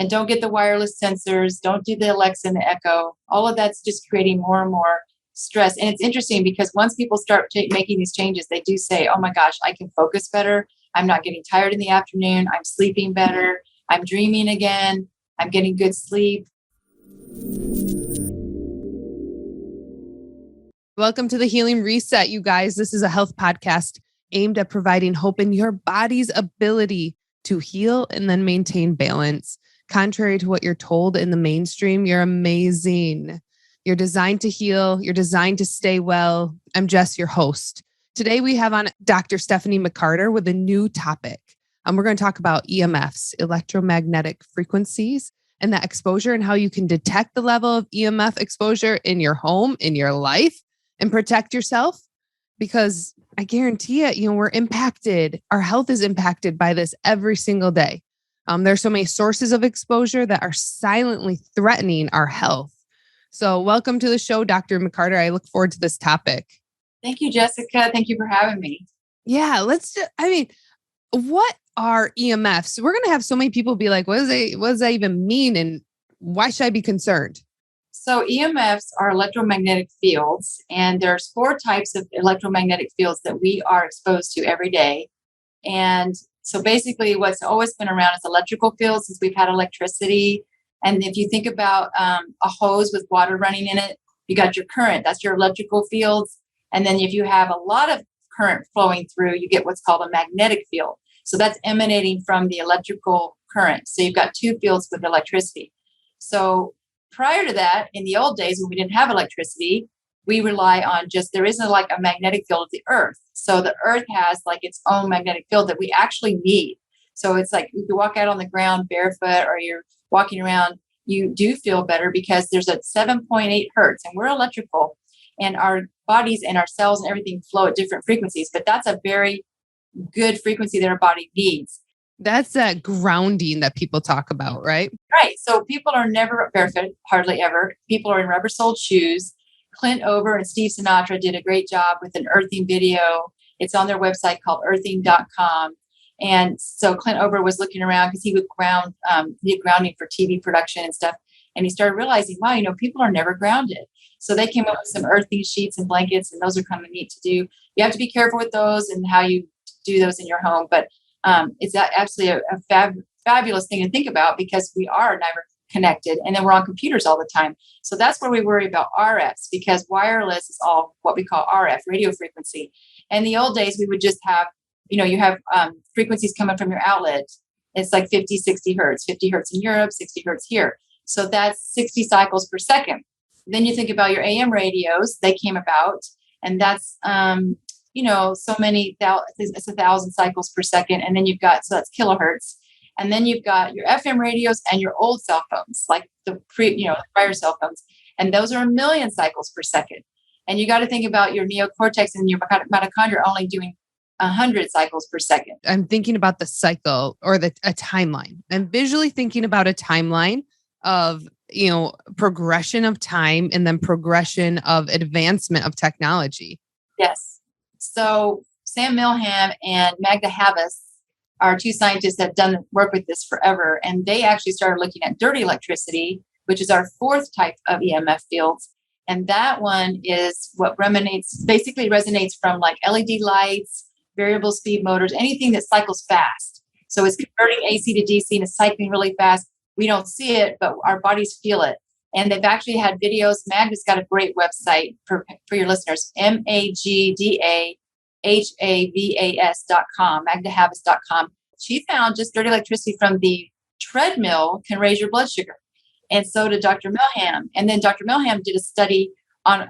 And don't get the wireless sensors. Don't do the Alexa and the Echo. All of that's just creating more and more stress. And it's interesting because once people start making these changes, they do say, oh my gosh, I can focus better. I'm not getting tired in the afternoon. I'm sleeping better. I'm dreaming again. I'm getting good sleep. Welcome to the Healing Reset, you guys. This is a health podcast aimed at providing hope in your body's ability to heal and then maintain balance. Contrary to what you're told in the mainstream, you're amazing. You're designed to heal. You're designed to stay well. I'm Jess, your host. Today we have on Dr. Stephanie McCarter with a new topic. We're going to talk about EMFs, electromagnetic frequencies, and that exposure and how you can detect the level of EMF exposure in your home, in your life, and protect yourself. Because I guarantee it, we're impacted. Our health is impacted by this every single day. There's so many sources of exposure that are silently threatening our health. So welcome to the show, Dr. McCarter. I look forward to this topic. Thank you, Jessica. Thank you for having me. Yeah, what are EMFs? We're going to have so many people be like, what does that even mean? And why should I be concerned? So EMFs are electromagnetic fields, and there's 4 types of electromagnetic fields that we are exposed to every day. And so basically what's always been around is electrical fields since we've had electricity. And if you think about a hose with water running in it, you got your current, that's your electrical fields. And then if you have a lot of current flowing through, you get what's called a magnetic field. So that's emanating from the electrical current. So you've got 2 fields with electricity. So prior to that, in the old days when we didn't have electricity, we rely on there isn't like a magnetic field of the earth. So the earth has like its own magnetic field that we actually need. So it's like if you walk out on the ground barefoot or you're walking around, you do feel better because there's a 7.8 hertz and we're electrical and our bodies and our cells and everything flow at different frequencies. But that's a very good frequency that our body needs. That's that grounding that people talk about, right? Right. So people are never barefoot, hardly ever. People are in rubber-soled shoes. Clint Ober and Steve Sinatra did a great job with an earthing video. It's on their website called earthing.com. And so Clint Ober was looking around because he would he did grounding for TV production and stuff. And he started realizing, wow, people are never grounded. So they came up with some earthing sheets and blankets, and those are kind of neat to do. You have to be careful with those and how you do those in your home. But it's absolutely a fabulous thing to think about because we are never connected and then we're on computers all the time. So that's where we worry about RFs because wireless is all what we call RF, radio frequency. And the old days we would just have, you have frequencies coming from your outlet. It's like 50, 60 hertz, 50 hertz in Europe, 60 hertz here. So that's 60 cycles per second. Then you think about your AM radios, they came about and that's, so many, it's 1,000 cycles per second. And then so that's kilohertz. And then you've got your FM radios and your old cell phones, like the prior cell phones. And those are 1 million cycles per second. And you got to think about your neocortex and your mitochondria only doing 100 cycles per second. I'm thinking about the cycle or a timeline. I'm visually thinking about a timeline of, progression of time and then progression of advancement of technology. Yes. So Sam Milham and Magda Havas are 2 scientists that have done work with this forever. And they actually started looking at dirty electricity, which is our 4th type of EMF fields. And that one is what basically resonates from like LED lights, variable speed motors, anything that cycles fast. So it's converting AC to DC and it's cycling really fast. We don't see it, but our bodies feel it. And they've actually had videos. Magda's got a great website for your listeners, MagdaHavas.com, MagdaHavas.com. She found just dirty electricity from the treadmill can raise your blood sugar. And so did Dr. Milham. And then Dr. Milham did a study on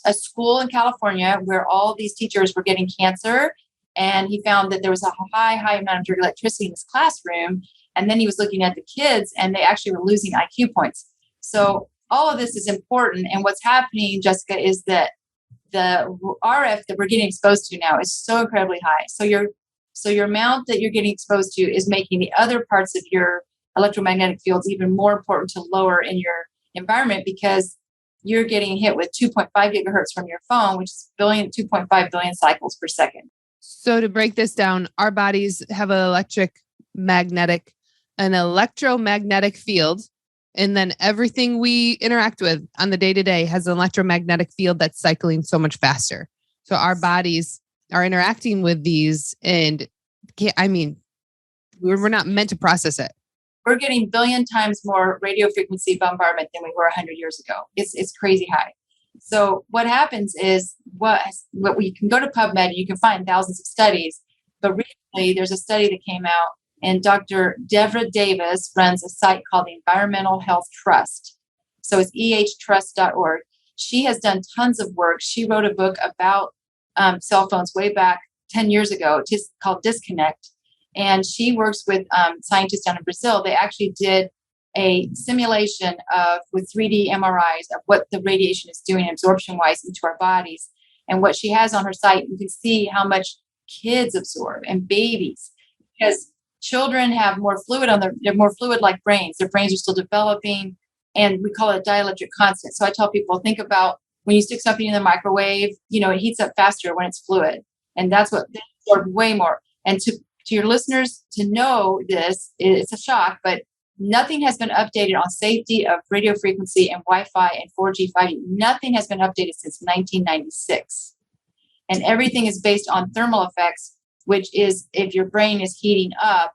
a school in California where all these teachers were getting cancer. And he found that there was a high amount of dirty electricity in his classroom. And then he was looking at the kids and they actually were losing IQ points. So all of this is important. And what's happening, Jessica, is that the RF that we're getting exposed to now is so incredibly high. So your amount that you're getting exposed to is making the other parts of your electromagnetic fields even more important to lower in your environment because you're getting hit with 2.5 gigahertz from your phone, which is 2.5 billion cycles per second. So to break this down, our bodies have an electric magnetic an electromagnetic field. And then everything we interact with on the day-to-day has an electromagnetic field that's cycling so much faster. So our bodies are interacting with these and we're not meant to process it. We're getting billion times more radio frequency bombardment than we were 100 years ago. It's crazy high. So what happens is what we can go to PubMed, you can find thousands of studies, but recently there's a study that came out, and Dr. Devra Davis runs a site called the Environmental Health Trust. So it's ehtrust.org. She has done tons of work. She wrote a book about cell phones way back 10 years ago, just called Disconnect. And she works with scientists down in Brazil. They actually did a simulation with 3D MRIs of what the radiation is doing absorption-wise into our bodies. And what she has on her site, you can see how much kids absorb and babies, because children have more fluid they're more fluid-like brains. Their brains are still developing, and we call it a dielectric constant. So I tell people, think about when you stick something in the microwave, it heats up faster when it's fluid. And that's what they absorb way more. And to your listeners to know this, it's a shock, but nothing has been updated on safety of radio frequency and Wi-Fi and 4G, 5G. Nothing has been updated since 1996. And everything is based on thermal effects, which is if your brain is heating up,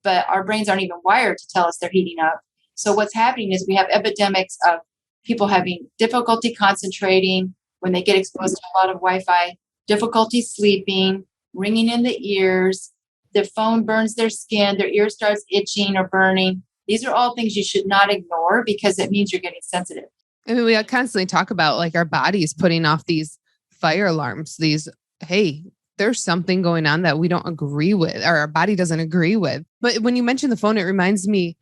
but our brains aren't even wired to tell us they're heating up. So what's happening is we have epidemics of people having difficulty concentrating when they get exposed to a lot of Wi-Fi, difficulty sleeping, ringing in the ears, the phone burns their skin, their ear starts itching or burning. These are all things you should not ignore because it means you're getting sensitive. I mean, we constantly talk about like our bodies putting off these fire alarms, hey, there's something going on that we don't agree with, or our body doesn't agree with. But when you mention the phone, it reminds me,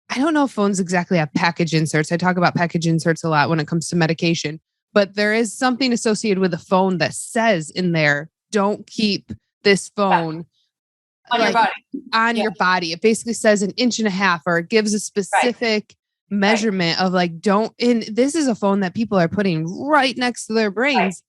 I don't know if phones exactly have package inserts. I talk about package inserts a lot when it comes to medication, but there is something associated with a phone that says in there, don't keep this phone on your body. Your body. It basically says 1.5 inches, or it gives a specific measurement of and this is a phone that people are putting right next to their brains. Right.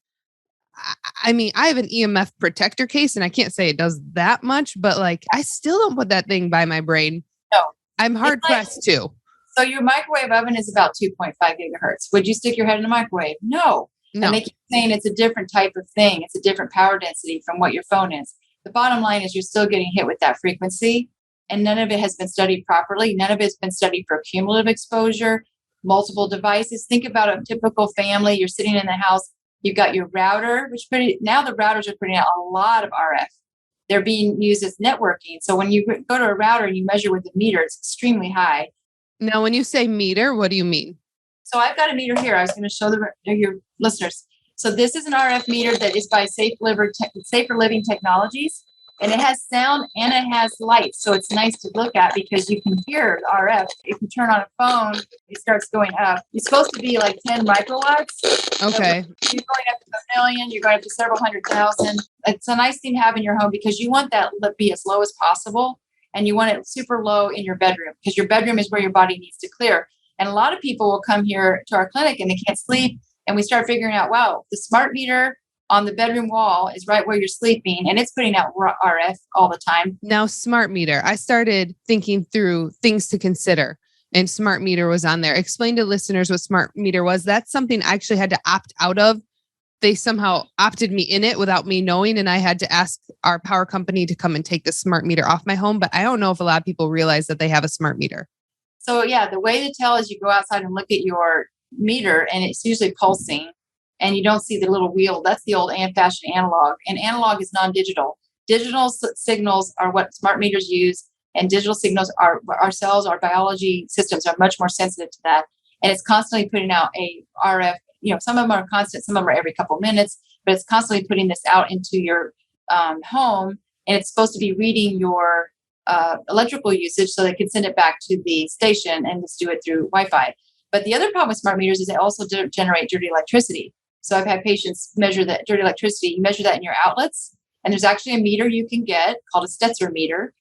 I mean, I have an EMF protector case and I can't say it does that much, but I still don't put that thing by my brain. No. I'm hard pressed too. So your microwave oven is about 2.5 gigahertz. Would you stick your head in a microwave? No. And they keep saying it's a different type of thing. It's a different power density from what your phone is. The bottom line is you're still getting hit with that frequency, and none of it has been studied properly. None of it's been studied for cumulative exposure, multiple devices. Think about a typical family. You're sitting in the house. You've got your router, now the routers are putting out a lot of RF. They're being used as networking. So when you go to a router and you measure with the meter, it's extremely high. Now, when you say meter, what do you mean? So I've got a meter here. I was going to show your listeners. So this is an RF meter that is by Safer Living Technologies, and it has sound and it has light. So it's nice to look at because you can hear the RF. If you turn on a phone, it starts going up. It's supposed to be like 10 microwatts. Okay. So you're going up to 1 million. You're going up to several 100,000. It's a nice thing to have in your home because you want that to be as low as possible, and you want it super low in your bedroom because your bedroom is where your body needs to clear. And a lot of people will come here to our clinic and they can't sleep. And we start figuring out, wow, the smart meter on the bedroom wall is right where you're sleeping, and it's putting out RF all the time. Now, smart meter, I started thinking through things to consider, and smart meter was on there. Explain to listeners what smart meter was. That's something I actually had to opt out of. They somehow opted me in it without me knowing, and I had to ask our power company to come and take the smart meter off my home. But I don't know if a lot of people realize that they have a smart meter. So yeah, the way to tell is you go outside and look at your meter, and it's usually pulsing, and you don't see the little wheel. That's the old fashioned analog, and analog is non-digital. Digital signals are what smart meters use, and digital signals are our cells, our biology systems are much more sensitive to that, and it's constantly putting out a RF. Some of them are constant, some of them are every couple minutes, but it's constantly putting this out into your home, and it's supposed to be reading your electrical usage so they can send it back to the station and just do it through Wi-Fi. But the other problem with smart meters is they also generate dirty electricity. So I've had patients measure that dirty electricity. You measure that in your outlets, and there's actually a meter you can get called a Stetzer meter.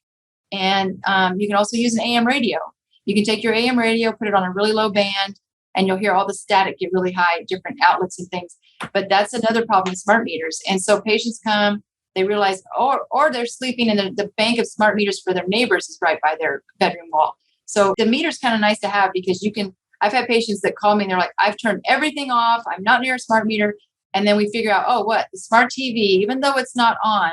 And you can also use an AM radio. You can take your AM radio, put it on a really low band, and you'll hear all the static get really high at different outlets and things. But that's another problem with smart meters. And so patients come, They realize, or they're sleeping and the bank of smart meters for their neighbors is right by their bedroom wall. So the meter's kind of nice to have because I've had patients that call me and they're like, I've turned everything off. I'm not near a smart meter. And then we figure out, the smart TV, even though it's not on,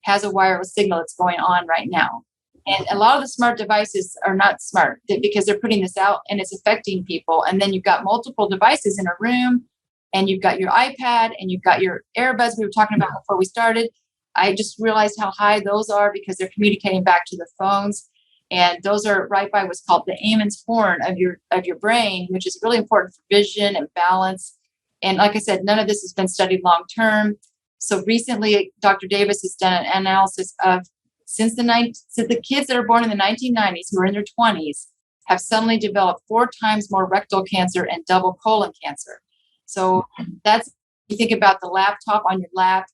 has a wireless signal that's going on right now. And a lot of the smart devices are not smart because they're putting this out and it's affecting people. And then you've got multiple devices in a room and you've got your iPad and you've got your earbuds we were talking about before we started. I just realized how high those are because they're communicating back to the phones. And those are right by what's called the emit horn of your brain, which is really important for vision and balance. And like I said, none of this has been studied long term. So recently, Dr. Davis has done an analysis of since the kids that are born in the 1990s who are in their 20s have suddenly developed 4 times more rectal cancer and double colon cancer. So you think about the laptop on your lap.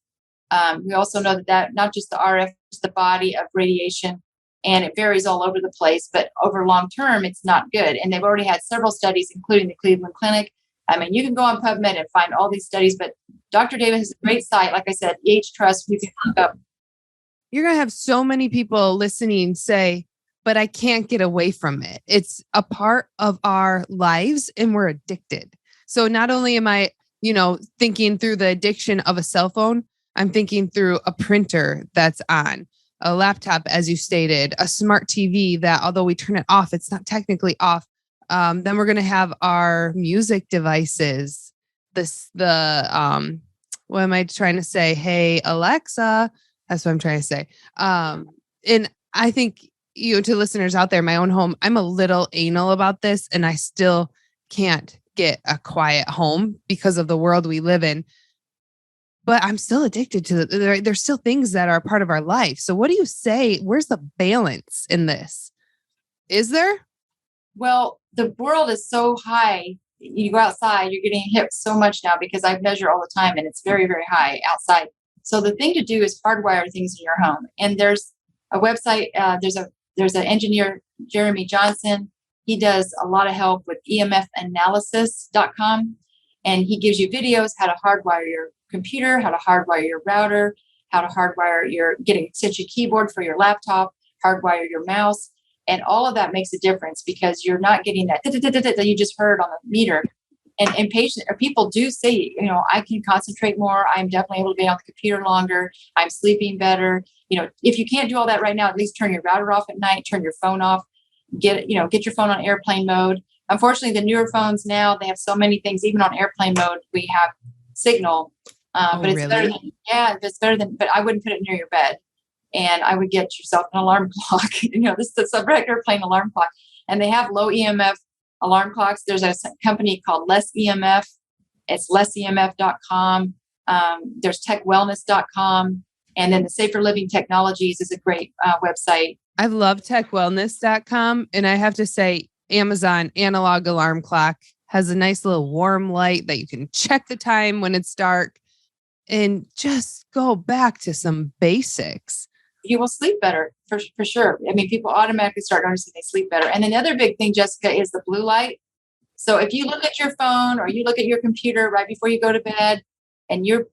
We also know that not just the RF, it's the body of radiation, and it varies all over the place, but over long term, it's not good. And they've already had several studies, including the Cleveland Clinic. I mean, you can go on PubMed and find all these studies, but Dr. Davis has a great site. Like I said, EH Trust, you can look up. You're going to have so many people listening say, but I can't get away from it. It's a part of our lives and we're addicted. So not only am I, thinking through the addiction of a cell phone, I'm thinking through a printer that's on, a laptop, as you stated, a smart TV that although we turn it off, it's not technically off. Then we're going to have our music devices. What am I trying to say? Hey, Alexa. That's what I'm trying to say. And I think, to listeners out there, my own home, I'm a little anal about this and I still can't get a quiet home because of the world we live in. But I'm still addicted to it. There's still things that are part of our life. So what do you say? Where's the balance in this? Is there? Well, the world is so high. You go outside, you're getting hit so much now because I measure all the time and it's very, very high outside. So the thing to do is hardwire things in your home. And there's a website, there's an engineer, Jeremy Johnson. He does a lot of help with emfanalysis.com. And he gives you videos how to hardwire your computer, how to hardwire your router, how to hardwire get an extension keyboard for your laptop, hardwire your mouse. And all of that makes a difference because you're not getting that that you just heard on the meter. And people do say, I can concentrate more. I'm definitely able to be on the computer longer. I'm sleeping better. If you can't do all that right now, at least turn your router off at night, turn your phone off, get your phone on airplane mode. Unfortunately, the newer phones now, they have so many things, even on airplane mode, we have signal. But it's really? better than, but I wouldn't put it near your bed. And I would get yourself an alarm clock. This is a regular plain alarm clock. And they have low EMF alarm clocks. There's a company called Less EMF. It's lessemf.com. There's techwellness.com. And then the Safer Living Technologies is a great website. I love techwellness.com. And I have to say, Amazon analog alarm clock has a nice little warm light that you can check the time when it's dark and just go back to some basics. You will sleep better for sure. I mean, people automatically start noticing they sleep better. And then the other big thing, Jessica, is the blue light. So if you look at your phone or you look at your computer right before you go to bed and your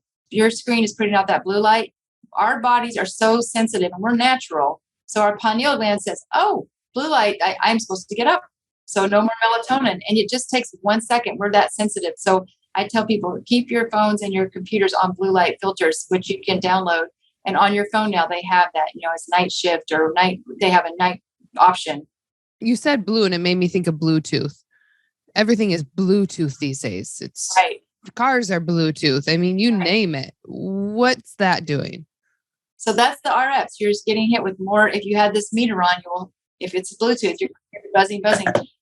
screen is putting out that blue light, our bodies are so sensitive and we're natural. So our pineal gland says, oh, blue light, I'm supposed to get up. So no more melatonin. And it just takes 1 second. We're that sensitive. So I tell people, keep your phones and your computers on blue light filters, which you can download. And on your phone now, they have that, it's night shift or they have a night option. You said blue and it made me think of Bluetooth. Everything is Bluetooth these days. It's right. Cars are Bluetooth. I mean, you name it. What's that doing? So that's the RFs. You're just getting hit with more. If you had this meter on, if it's Bluetooth, you're buzzing.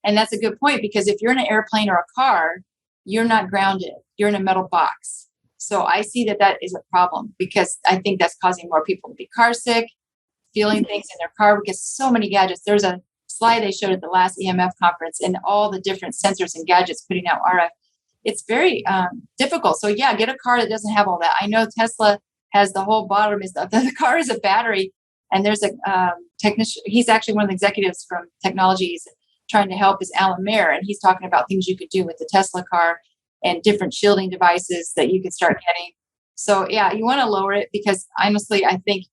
And that's a good point because if you're in an airplane or a car, you're not grounded. You're in a metal box. So I see that is a problem because I think that's causing more people to be car sick, feeling things in their car because so many gadgets. There's a slide they showed at the last EMF conference and all the different sensors and gadgets putting out RF. It's very difficult. So yeah, get a car that doesn't have all that. I know Tesla has the whole bottom the car is a battery, and there's a technician. He's actually one of the executives from technologies trying to help is Alan Mayer, and he's talking about things you could do with the Tesla car and different shielding devices that you could start getting. So yeah, you want to lower it because honestly, I think,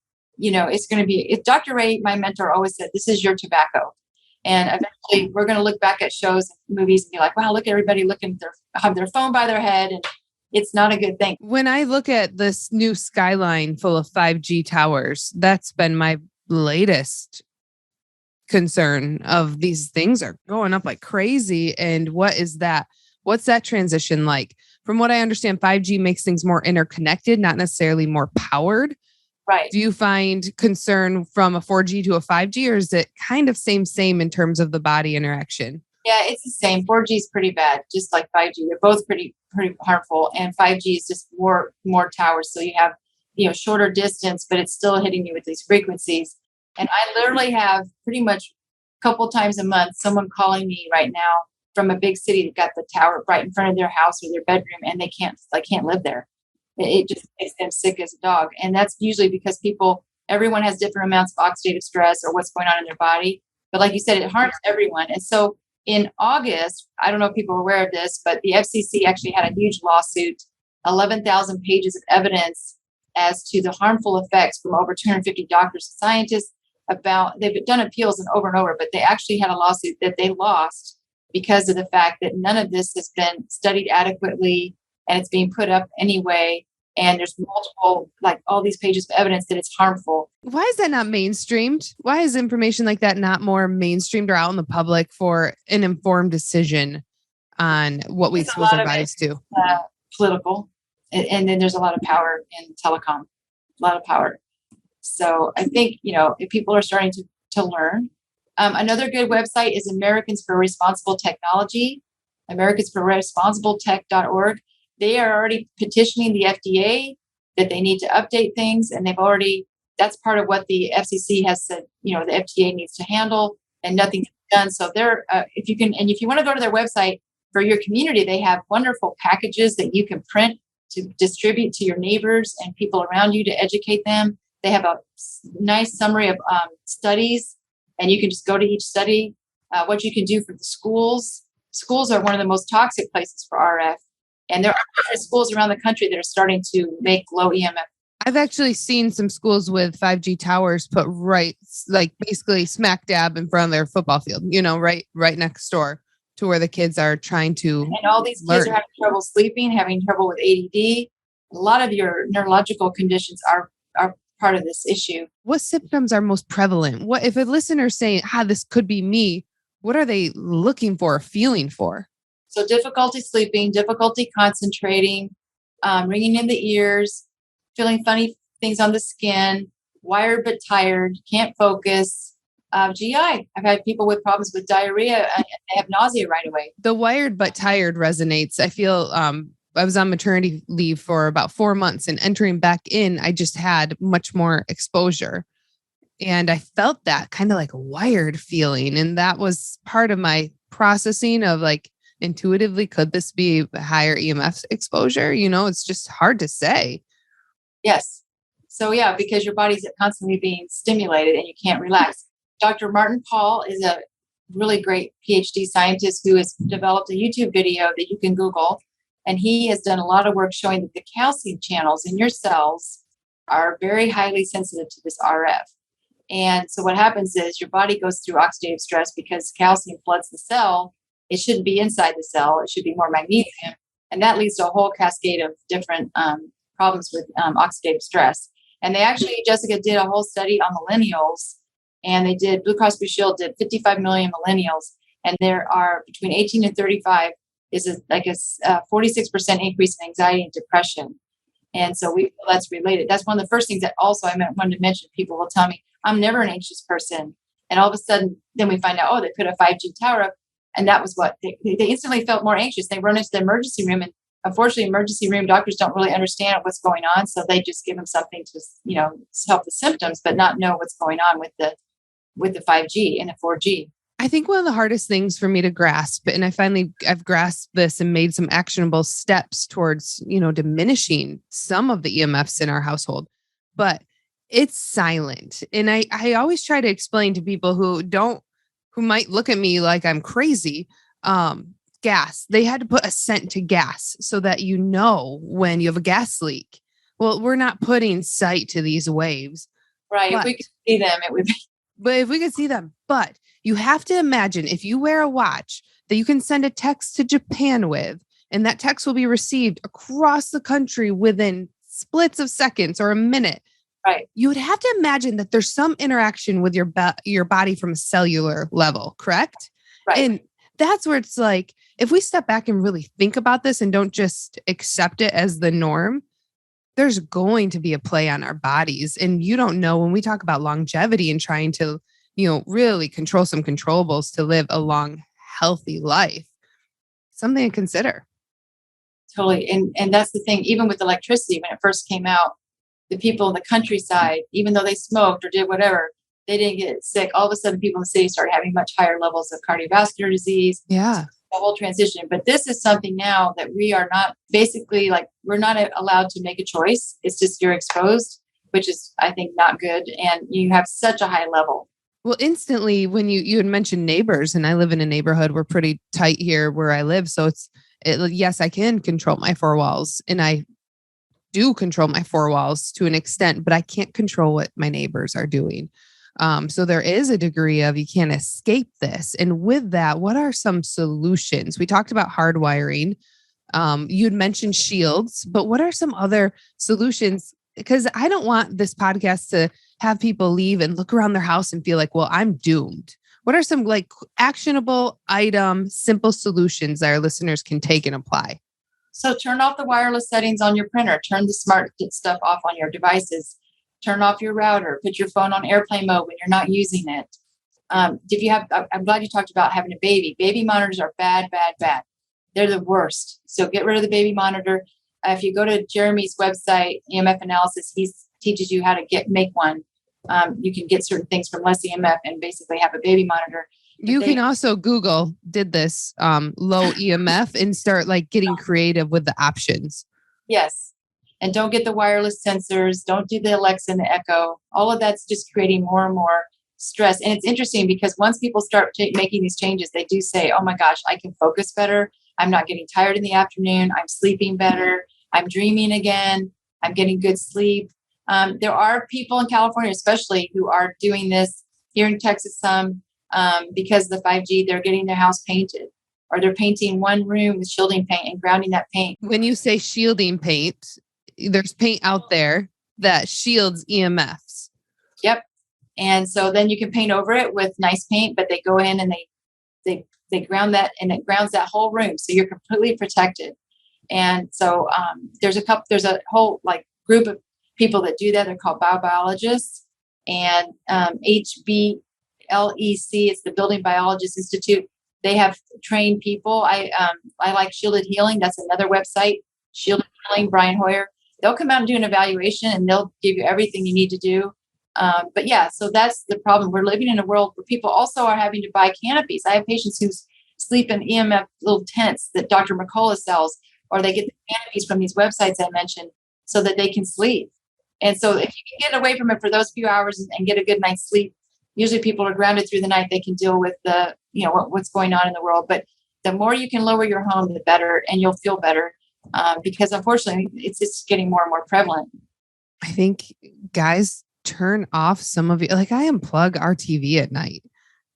it's going to be, if Dr. Ray, my mentor, always said, this is your tobacco. And eventually we're going to look back at shows and movies and be like, wow, look at everybody have their phone by their head. And it's not a good thing. When I look at this new skyline full of 5G towers, that's been my latest concern of these things are going up like crazy. And what is that? What's that transition like? From what I understand, 5G makes things more interconnected, not necessarily more powered. Right. Do you find concern from a 4G to a 5G, or is it kind of same in terms of the body interaction? Yeah, it's the same. 4G is pretty bad, just like 5G. They're both pretty harmful. And 5G is just more towers. So you have, shorter distance, but it's still hitting you with these frequencies. And I literally have pretty much a couple times a month, someone calling me right now from a big city that got the tower right in front of their house or their bedroom, and they can't live there. It just makes them sick as a dog. And that's usually because everyone has different amounts of oxidative stress or what's going on in their body. But like you said, it harms everyone. And so in August, I don't know if people are aware of this, but the FCC actually had a huge lawsuit, 11,000 pages of evidence as to the harmful effects from over 250 doctors and scientists they've done appeals and over, but they actually had a lawsuit that they lost because of the fact that none of this has been studied adequately and it's being put up anyway. And there's multiple, like all these pages of evidence that it's harmful. Why is that not mainstreamed? Why is information like that not more mainstreamed or out in the public for an informed decision on what we expose our bodies to? Political. And then there's a lot of power in telecom, a lot of power. So I think, if people are starting to learn. Another good website is Americans for Responsible Technology, americansforresponsibletech.org. They are already petitioning the FDA that they need to update things. And that's part of what the FCC has said, the FDA needs to handle, and nothing's done. So if you want to go to their website for your community, they have wonderful packages that you can print to distribute to your neighbors and people around you to educate them. They have a nice summary of studies, and you can just go to each study, what you can do for the schools. Schools are one of the most toxic places for RF. And there are schools around the country that are starting to make low EMF. I've actually seen some schools with 5G towers put basically smack dab in front of their football field, right next door to where the kids are trying to And all these kids are having trouble sleeping, having trouble with ADD. A lot of your neurological conditions are part of this issue. What symptoms are most prevalent? What if a listener's saying, this could be me? What are they looking for or feeling for? So difficulty sleeping, difficulty concentrating, ringing in the ears, feeling funny things on the skin, wired but tired, can't focus. GI. I've had people with problems with diarrhea and they have nausea right away. The wired but tired resonates. I feel I was on maternity leave for about 4 months, and entering back in, I just had much more exposure. And I felt that kind of like a wired feeling. And that was part of my processing of intuitively, could this be higher EMF exposure? It's just hard to say. Yes. So yeah, because your body's constantly being stimulated and you can't relax. Dr. Martin Paul is a really great PhD scientist who has developed a YouTube video that you can Google. And he has done a lot of work showing that the calcium channels in your cells are very highly sensitive to this RF. And so what happens is your body goes through oxidative stress because calcium floods the cell. It shouldn't be inside the cell. It should be more magnesium. And that leads to a whole cascade of different problems with oxidative stress. And they actually, Jessica, did a whole study on millennials. And Blue Cross Blue Shield did 55 million millennials. And there are between 18 and 35 is a 46% increase in anxiety and depression. And so we feel that's related. That's one of the first things that also I wanted to mention. People will tell me, I'm never an anxious person. And all of a sudden, then we find out, they put a 5G tower up. And that was what they instantly felt more anxious. They run into the emergency room, and unfortunately, emergency room doctors don't really understand what's going on. So they just give them something to, help the symptoms, but not know what's going on with the 5G and the 4G. I think one of the hardest things for me to grasp, and I've grasped this and made some actionable steps towards, diminishing some of the EMFs in our household, but it's silent. And I always try to explain to people who might look at me like I'm crazy, gas. They had to put a scent to gas so that when you have a gas leak. Well, we're not putting sight to these waves. Right. If we could see them, it would be. But if we could see them, but you have to imagine if you wear a watch that you can send a text to Japan with, and that text will be received across the country within splits of seconds or a minute. Right. You would have to imagine that there's some interaction with your body from a cellular level, correct? Right. And that's where it's like, if we step back and really think about this and don't just accept it as the norm, there's going to be a play on our bodies. And you don't know, when we talk about longevity and trying to, really control some controllables to live a long, healthy life, something to consider. Totally. And that's the thing, even with electricity, when it first came out, the people in the countryside, even though they smoked or did whatever, they didn't get sick. All of a sudden, people in the city started having much higher levels of cardiovascular disease. Yeah. The whole transition. But this is something now that we are not basically we're not allowed to make a choice. It's just you're exposed, which is, I think, not good. And you have such a high level. Well, instantly, when you had mentioned neighbors, and I live in a neighborhood, we're pretty tight here where I live. So yes, I can control my four walls, and I do control my four walls to an extent, but I can't control what my neighbors are doing. So there is a degree of you can't escape this. And with that, what are some solutions? We talked about hardwiring. You'd mentioned shields, but what are some other solutions? Because I don't want this podcast to have people leave and look around their house and feel like, well, I'm doomed. What are some actionable simple solutions that our listeners can take and apply? So turn off the wireless settings on your printer, turn the smart stuff off on your devices. Turn off your router, put your phone on airplane mode when you're not using it. If you have, I'm glad you talked about having a baby. Baby monitors are bad, bad, bad. They're the worst. So get rid of the baby monitor. If you go to Jeremy's website, EMF Analysis, he teaches you how to make one. You can get certain things from less EMF and basically have a baby monitor. You can also Google did this low EMF and start getting creative with the options. Yes. And don't get the wireless sensors. Don't do the Alexa and the Echo. All of that's just creating more and more stress. And it's interesting because once people start making these changes, they do say, oh my gosh, I can focus better. I'm not getting tired in the afternoon. I'm sleeping better. I'm dreaming again. I'm getting good sleep. There are people in California, especially, who are doing this. Here in Texas, some, because of the 5G, they're getting their house painted. Or they're painting one room with shielding paint and grounding that paint. When you say shielding paint, there's paint out there that shields EMFs. Yep. And so then you can paint over it with nice paint, but they go in and they ground that, and it grounds that whole room. So you're completely protected. And so there's a whole group of people that do that. They're called biobiologists, and HBLEC, it's the Building Biologist Institute. They have trained people. I like Shielded Healing. That's another website, Shielded Healing, Brian Hoyer. They'll come out and do an evaluation, and they'll give you everything you need to do. But yeah, so that's the problem. We're living in a world where people also are having to buy canopies. I have patients who sleep in EMF little tents that Dr. McCullough sells, or they get the canopies from these websites I mentioned so that they can sleep. And so if you can get away from it for those few hours and get a good night's sleep, usually people are grounded through the night. They can deal with what's going on in the world. But the more you can lower your home, the better, and you'll feel better. Because unfortunately, it's just getting more and more prevalent. I think, guys, turn off some of it. I unplug our TV at night.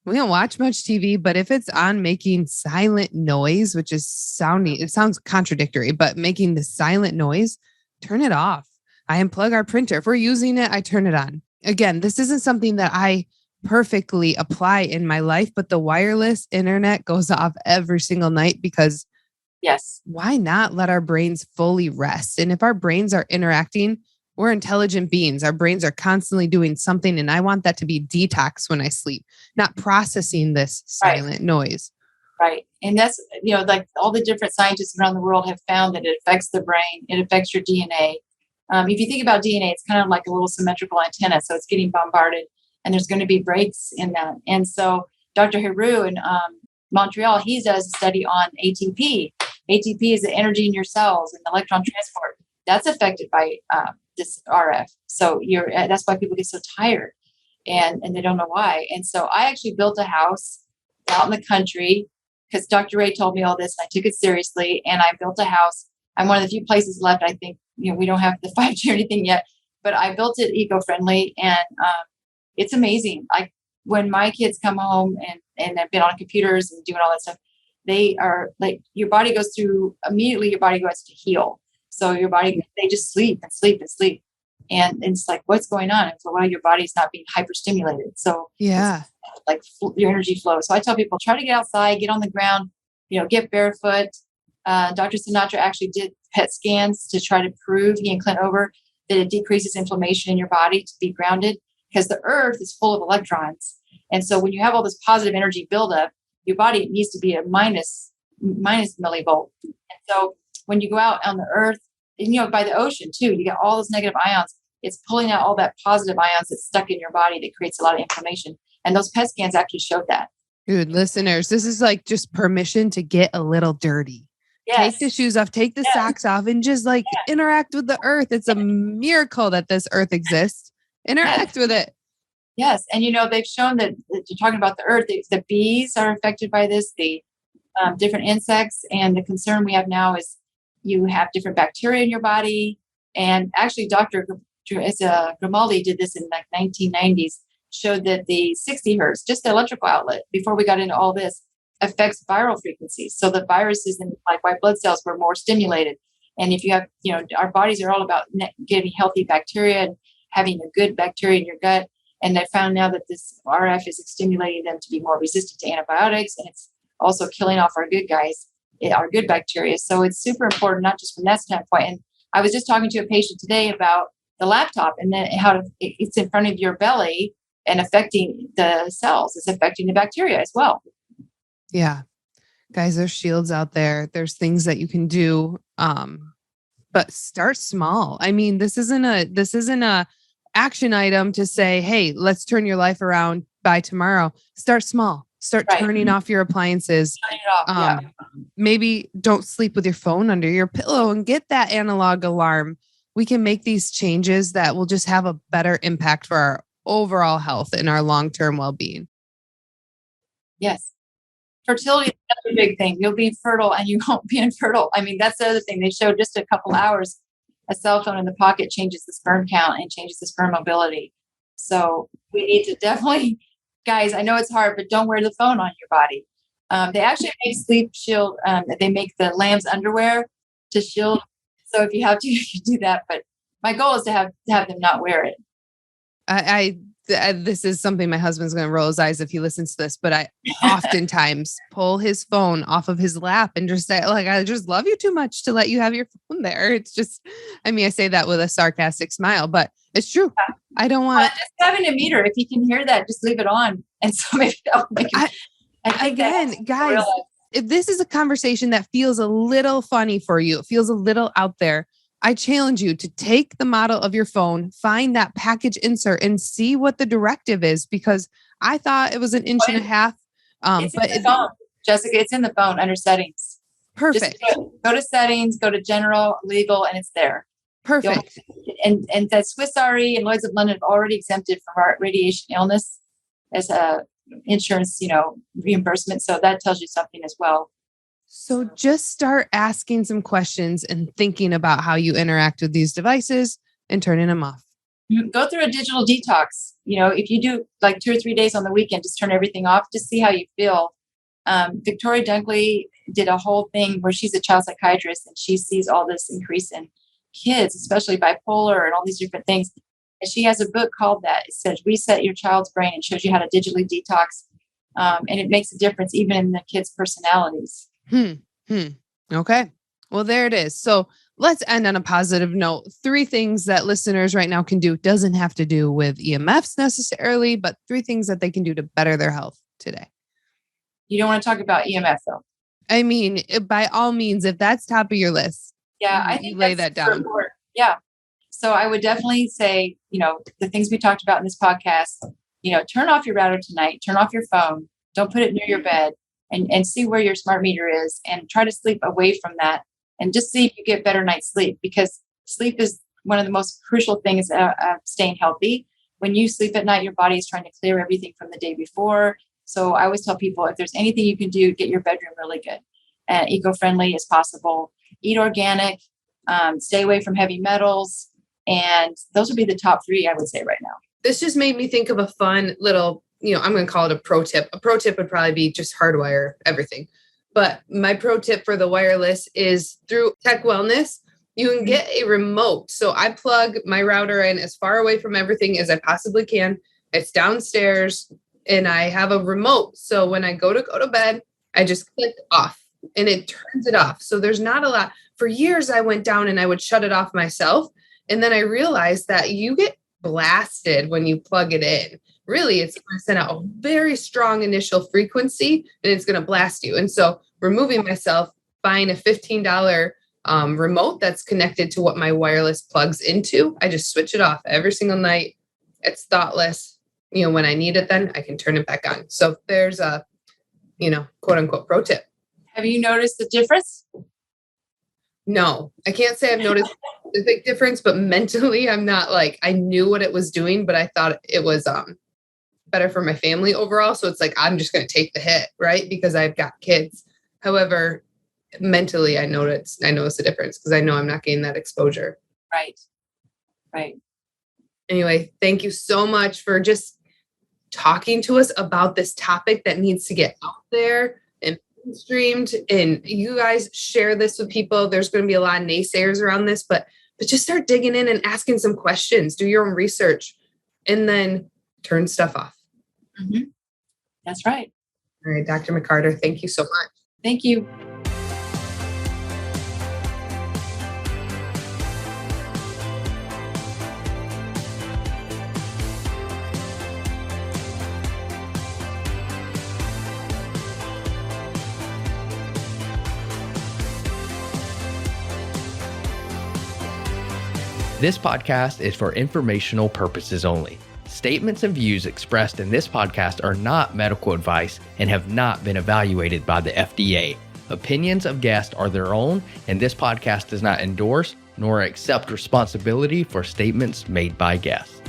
We don't watch much TV, but if it's on making silent noise, which is it sounds contradictory, but making the silent noise, turn it off. I unplug our printer. If we're using it, I turn it on. Again, this isn't something that I perfectly apply in my life, but the wireless internet goes off every single night because yes, why not let our brains fully rest? And if our brains are interacting, we're intelligent beings. Our brains are constantly doing something. And I want that to be detox when I sleep, not processing this silent noise. Right. And that's, all the different scientists around the world have found that it affects the brain. It affects your DNA. If you think about DNA, it's kind of like a little symmetrical antenna. So it's getting bombarded, and there's going to be breaks in that. And so Dr. Heroux in Montreal, he does a study on ATP. ATP is the energy in your cells and electron transport. That's affected by this RF. So that's why people get so tired, and they don't know why. And so I actually built a house out in the country because Dr. Ray told me all this, and I took it seriously, and I built a house. I'm one of the few places left, I think, we don't have the 5G or anything yet, but I built it eco-friendly, and it's amazing. Like when my kids come home and have been on computers and doing all that stuff, they are like, your body goes through, immediately your body goes to heal. So your body, they just sleep and sleep and sleep. And it's like, what's going on? And so, well, your body's not being hyperstimulated. So Yeah. like your energy flow. So I tell people, try to get outside, get on the ground, get barefoot. Dr. Sinatra actually did PET scans to try to prove, he and Clint Over, that it decreases inflammation in your body to be grounded, because the earth is full of electrons. And so when you have all this positive energy buildup, your body needs to be a minus millivolt. And so when you go out on the earth, and, by the ocean too, you get all those negative ions. It's pulling out all that positive ions that's stuck in your body that creates a lot of inflammation. And those PET scans actually showed that. Dude, listeners, this is like just permission to get a little dirty. Yes. Take the shoes off, take the socks off, and just interact with the earth. It's a miracle that this earth exists. Interact with it. Yes. And, they've shown that you're talking about the earth, the bees are affected by this, the different insects. And the concern we have now is you have different bacteria in your body. And actually, Dr. Grimaldi did this in like 1990s, showed that the 60 hertz, just the electrical outlet, before we got into all this, affects viral frequencies. So the viruses and like white blood cells were more stimulated. And if you have, our bodies are all about getting healthy bacteria and having a good bacteria in your gut. And they found now that this RF is stimulating them to be more resistant to antibiotics. And it's also killing off our good guys, our good bacteria. So it's super important, not just from that standpoint. And I was just talking to a patient today about the laptop and then how it's in front of your belly and affecting the cells. It's affecting the bacteria as well. Yeah. Guys, there's shields out there. There's things that you can do. But start small. I mean, this isn't a action item to say, hey, let's turn your life around by tomorrow. Start small. Start turning off your appliances. Turn it off, Maybe don't sleep with your phone under your pillow and get that analog alarm. We can make these changes that will just have a better impact for our overall health and our long-term well-being. Yes. Fertility is another big thing. You'll be fertile and you won't be infertile. I mean, that's the other thing. They showed just a couple hours, a cell phone in the pocket changes the sperm count and changes the sperm mobility. So we need to definitely, guys, I know it's hard, but don't wear the phone on your body. They actually make sleep shield. They make the lamb's underwear to shield. So if you have to, you can do that. But my goal is to have them not wear it. This is something my husband's going to roll his eyes if he listens to this, but I oftentimes pull his phone off of his lap and just say, like, I just love you too much to let you have your phone there. It's just, I say that with a sarcastic smile, but it's true. Yeah. I don't want just having a meter. If you can hear that, just leave it on. And so maybe that'll make it. Again, guys, if this is a conversation that feels a little funny for you, it feels a little out there, I challenge you to take the model of your phone, find that package insert and see what the directive is, because I thought it was an inch and a half. It's in the phone, Jessica, it's in the phone under settings. Perfect. Just go to settings, go to general, legal, and it's there. Perfect. And that Swiss RE and Lloyd's of London have already exempted from our radiation illness as a insurance, reimbursement. So that tells you something as well. So just start asking some questions and thinking about how you interact with these devices and turning them off. Go through a digital detox. If you do like 2 or 3 days on the weekend, just turn everything off, just see how you feel. Victoria Dunkley did a whole thing where she's a child psychiatrist and she sees all this increase in kids, especially bipolar and all these different things. And she has a book called that. It says, Reset Your Child's Brain, and shows you how to digitally detox. And it makes a difference even in the kids' personalities. Okay. Well, there it is. So let's end on a positive note. 3 things that listeners right now can do. Doesn't have to do with EMFs necessarily, but 3 things that they can do to better their health today. You don't want to talk about EMF though. By all means, if that's top of your list, I think lay that down. Important. Yeah. So I would definitely say, the things we talked about in this podcast, turn off your router tonight, turn off your phone, don't put it near your bed. And see where your smart meter is and try to sleep away from that and just see if you get better night's sleep, because sleep is one of the most crucial things of staying healthy. When you sleep at night, your body is trying to clear everything from the day before. So I always tell people, if there's anything you can do, get your bedroom really good, eco-friendly as possible, eat organic, Stay away from heavy metals. And those would be the top 3, I would say right now. This just made me think of a fun little, I'm going to call it a pro tip. A pro tip would probably be just hardwire everything. But my pro tip for the wireless is through Tech Wellness, you can get a remote. So I plug my router in as far away from everything as I possibly can. It's downstairs and I have a remote. So when I go to bed, I just click off and it turns it off. So there's not a lot. For years, I went down and I would shut it off myself. And then I realized that you get blasted when you plug it in. Really, it's going to send out a very strong initial frequency and it's going to blast you. And so removing myself, buying a $15 remote that's connected to what my wireless plugs into, I just switch it off every single night. It's thoughtless. When I need it, then I can turn it back on. So there's a, quote unquote pro tip. Have you noticed the difference? No, I can't say I've noticed a big difference, but mentally I'm not I knew what it was doing, but I thought it was better for my family overall. So it's I'm just going to take the hit, right? Because I've got kids. However, mentally I notice the difference because I know I'm not getting that exposure. Right. Anyway, thank you so much for just talking to us about this topic that needs to get out there and streamed. And you guys share this with people. There's going to be a lot of naysayers around this, but just start digging in and asking some questions, do your own research, and then turn stuff off. Mm-hmm. That's right. All right, Dr. McCarter, thank you so much. Thank you. This podcast is for informational purposes only. Statements and views expressed in this podcast are not medical advice and have not been evaluated by the FDA. Opinions of guests are their own, and this podcast does not endorse nor accept responsibility for statements made by guests.